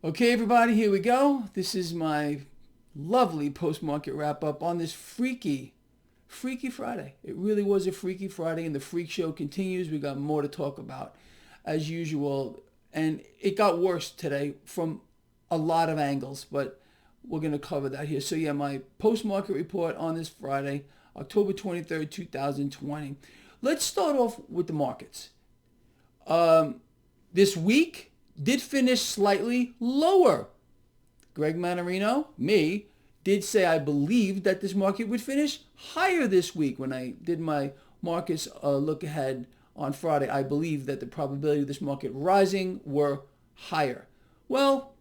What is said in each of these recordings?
Okay, everybody, here we go. This is my lovely post-market wrap-up on this freaky Friday. It really was a freaky Friday, and the freak show continues. We got more to talk about, as usual. And it got worse today from a lot of angles, but we're going to cover that here. So, yeah, my post-market report on this Friday, October 23rd, 2020. Let's start off with the markets. This week did finish slightly lower. Greg Mannarino, me, did say I believed that this market would finish higher this week. When I did my markets look ahead on Friday, I believed that the probability of this market rising were higher. Well,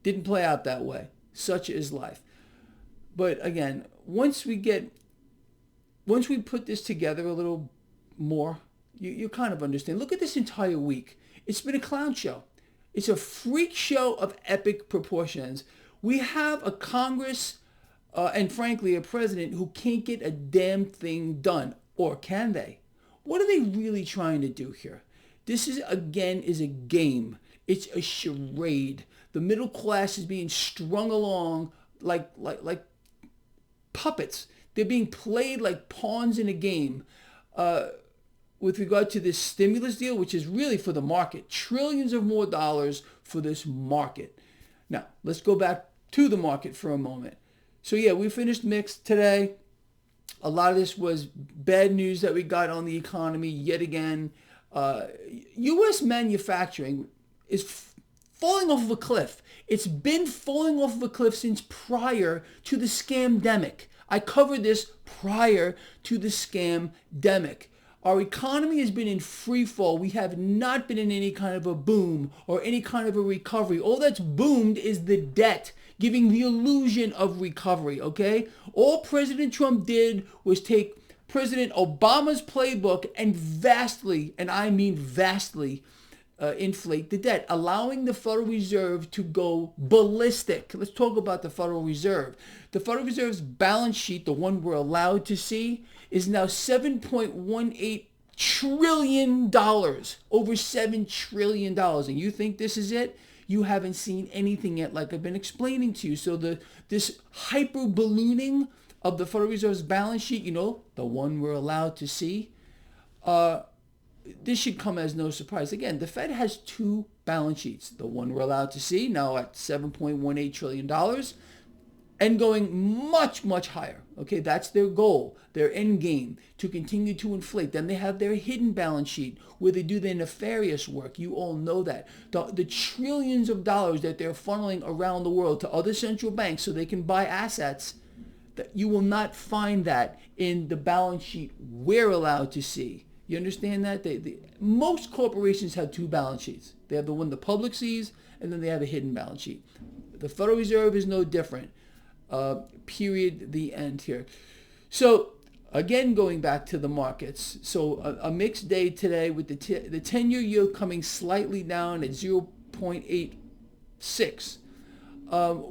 didn't play out that way. Such is life. But again, once we put this together a little more, you kind of understand. Look at this entire week. It's been a clown show. It's a freak show of epic proportions. We have a Congress and frankly a president who can't get a damn thing done. Or can they? What are they really trying to do here? This is a game. It's a charade. The middle class is being strung along like puppets. They're being played like pawns in a game. With regard to this stimulus deal, which is really for the market, trillions of more dollars for this market. Now, let's go back to the market for a moment. So yeah, we finished mixed today. A lot of this was bad news that we got on the economy yet again. U.S. manufacturing is falling off of a cliff. It's been falling off of a cliff since prior to the scamdemic. I covered this prior to the scamdemic. Our economy has been in free fall. We have not been in any kind of a boom or any kind of a recovery. All that's boomed is the debt, giving the illusion of recovery, okay? All President Trump did was take President Obama's playbook and vastly, and I mean vastly, inflate the debt, allowing the Federal Reserve to go ballistic. Let's talk about the Federal Reserve. The Federal Reserve's balance sheet, the one we're allowed to see, is now $7.18 trillion, over $7 trillion. And you think this is it? You haven't seen anything yet, like I've been explaining to you. So this hyper ballooning of the Federal Reserve's balance sheet, the one we're allowed to see, this should come as no surprise. Again, the Fed has two balance sheets. The one we're allowed to see now at $7.18 trillion and going much, much higher. Okay, that's their goal, their end game, to continue to inflate. Then they have their hidden balance sheet where they do their nefarious work. You all know that. The trillions of dollars that they're funneling around the world to other central banks so they can buy assets, that you will not find that in the balance sheet we're allowed to see. You understand that? Most corporations have two balance sheets. They have the one the public sees, and then they have a hidden balance sheet. The Federal Reserve is no different. Period. The end here. So again, going back to the markets. So a mixed day today with the 10-year yield coming slightly down at 0.86.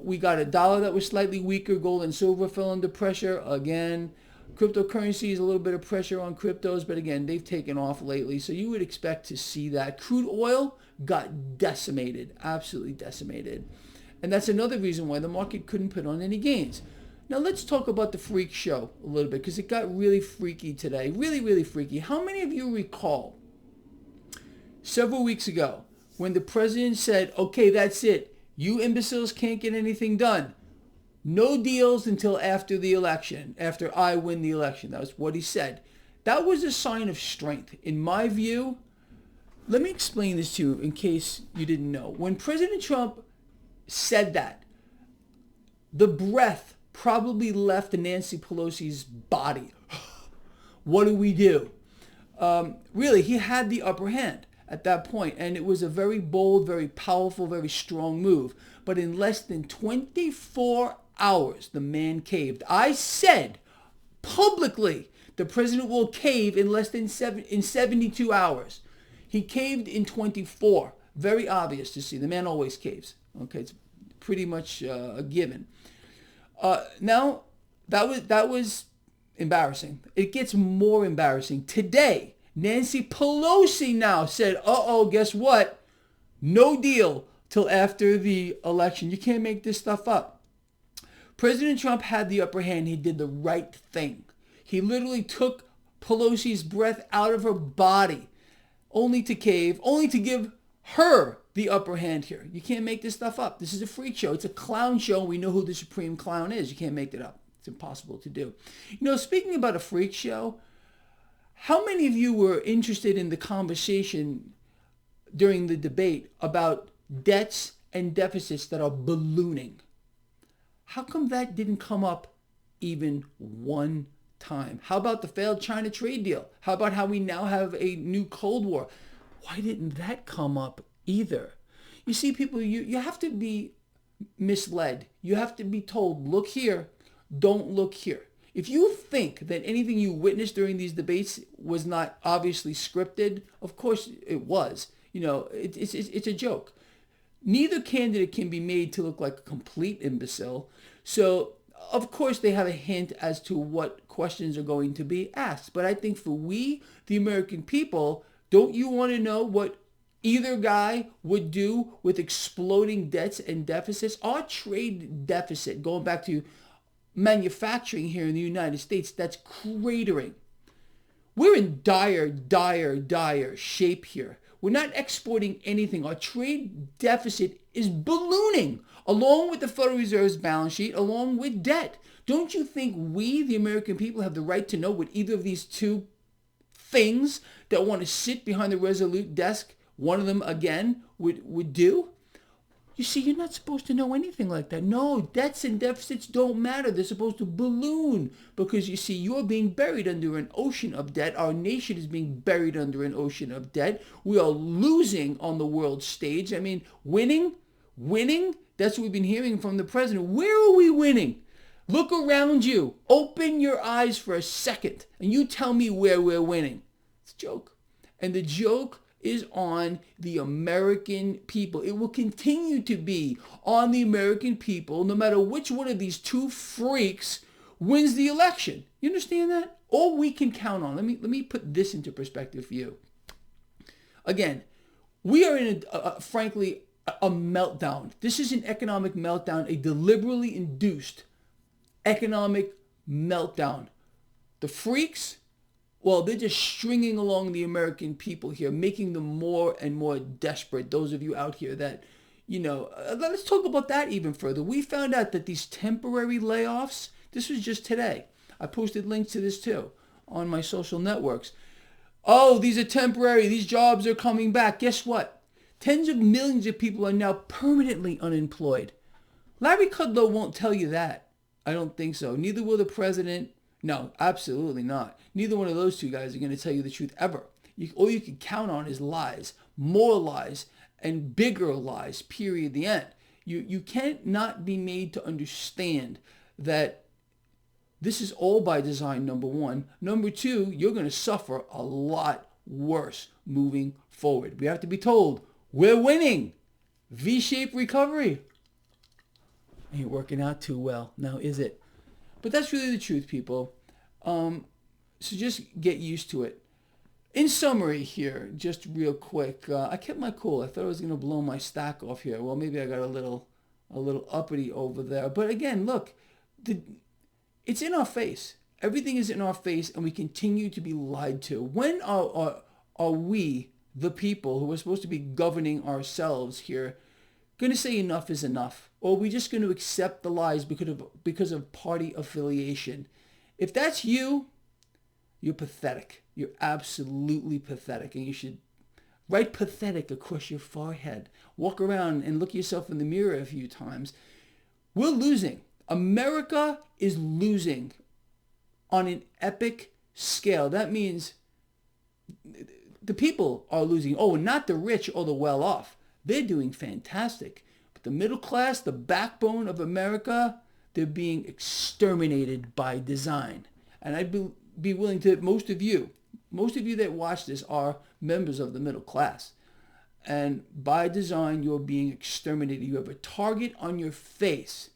We got a dollar that was slightly weaker. Gold and silver fell under pressure again. Cryptocurrency is a little bit of pressure on cryptos, but again, they've taken off lately. So you would expect to see that. Crude oil got decimated, absolutely decimated. And that's another reason why the market couldn't put on any gains. Now let's talk about the freak show a little bit, because it got really freaky today. Really, really freaky. How many of you recall several weeks ago when the president said, okay, that's it. You imbeciles can't get anything done. No deals until after the election, after I win the election. That was what he said. That was a sign of strength. In my view, let me explain this to you in case you didn't know. When President Trump said that, the breath probably left Nancy Pelosi's body. What do we do? Really, he had the upper hand at that point, and it was a very bold, very powerful, very strong move. But in less than 24 hours, the man caved. I said publicly, the president will cave in less than 72 hours. He caved in 24. Very obvious to see. The man always caves. Okay, it's pretty much a given. Now, that was embarrassing. It gets more embarrassing. Today, Nancy Pelosi now said, guess what? No deal till after the election. You can't make this stuff up. President Trump had the upper hand. He did the right thing. He literally took Pelosi's breath out of her body, only to cave, only to give her the upper hand here. You can't make this stuff up. This is a freak show. It's a clown show. We know who the supreme clown is. You can't make it up. It's impossible to do. Speaking about a freak show, how many of you were interested in the conversation during the debate about debts and deficits that are ballooning? How come that didn't come up even one time? How about the failed China trade deal? How about how we now have a new Cold War? Why didn't that come up either? You see, people, you have to be misled. You have to be told, look here, don't look here. If you think that anything you witnessed during these debates was not obviously scripted, of course it was. It's a joke. Neither candidate can be made to look like a complete imbecile. So, of course, they have a hint as to what questions are going to be asked. But I think for we, the American people, don't you want to know what either guy would do with exploding debts and deficits? Our trade deficit, going back to manufacturing here in the United States, that's cratering. We're in dire shape here. We're not exporting anything. Our trade deficit is ballooning, along with the Federal Reserve's balance sheet, along with debt. Don't you think we, the American people, have the right to know what either of these two things that want to sit behind the Resolute desk, one of them again, would do? You see, you're not supposed to know anything like that. No, debts and deficits don't matter. They're supposed to balloon because, you see, you're being buried under an ocean of debt. Our nation is being buried under an ocean of debt. We are losing on the world stage. I mean, winning, that's what we've been hearing from the president. Where are we winning? Look around you. Open your eyes for a second and you tell me where we're winning. It's a joke. And the joke is on the American people. It will continue to be on the American people no matter which one of these two freaks wins the election. You understand that? All we can count on, let me put this into perspective for you. Again, we are in frankly a meltdown. This is an economic meltdown, a deliberately induced economic meltdown. The freaks, well, they're just stringing along the American people here, making them more and more desperate. Those of you out here that, let's talk about that even further. We found out that these temporary layoffs, this was just today. I posted links to this too on my social networks. Oh, these are temporary. These jobs are coming back. Guess what? Tens of millions of people are now permanently unemployed. Larry Kudlow won't tell you that. I don't think so. Neither will the president. No, absolutely not. Neither one of those two guys are going to tell you the truth ever. All you can count on is lies, more lies, and bigger lies, period, the end. You can't not be made to understand that this is all by design, number one. Number two, you're going to suffer a lot worse moving forward. We have to be told, we're winning. V-shaped recovery. Ain't working out too well, now is it? But that's really the truth, people. So just get used to it. In summary here, just real quick, I kept my cool. I thought I was going to blow my stack off here. Well, maybe I got a little uppity over there. But again, look, it's in our face. Everything is in our face, and we continue to be lied to. When are we, the people who are supposed to be governing ourselves here, going to say enough is enough? Or are we just going to accept the lies because of party affiliation? If that's you, you're pathetic. You're absolutely pathetic. And you should write pathetic across your forehead. Walk around and look yourself in the mirror a few times. We're losing. America is losing on an epic scale. That means the people are losing. Oh, not the rich or the well-off. They're doing fantastic. But the middle class, the backbone of America, they're being exterminated by design. And I'd be willing to, most of you that watch this are members of the middle class. And by design, you're being exterminated. You have a target on your face.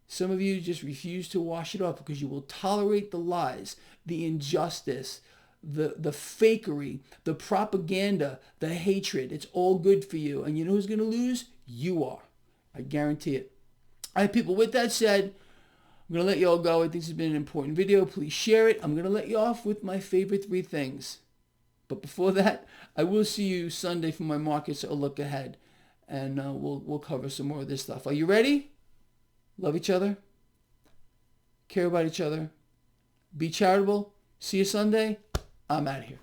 Some of you just refuse to wash it off because you will tolerate the lies, the injustice, the fakery, the propaganda, the hatred. It's all good for you. And you know who's going to lose? You are. I guarantee it. All right, people, with that said, I'm going to let you all go. I think this has been an important video. Please share it. I'm going to let you off with my favorite 3 things. But before that, I will see you Sunday for my markets or look ahead. And we'll cover some more of this stuff. Are you ready? Love each other. Care about each other. Be charitable. See you Sunday. I'm out of here.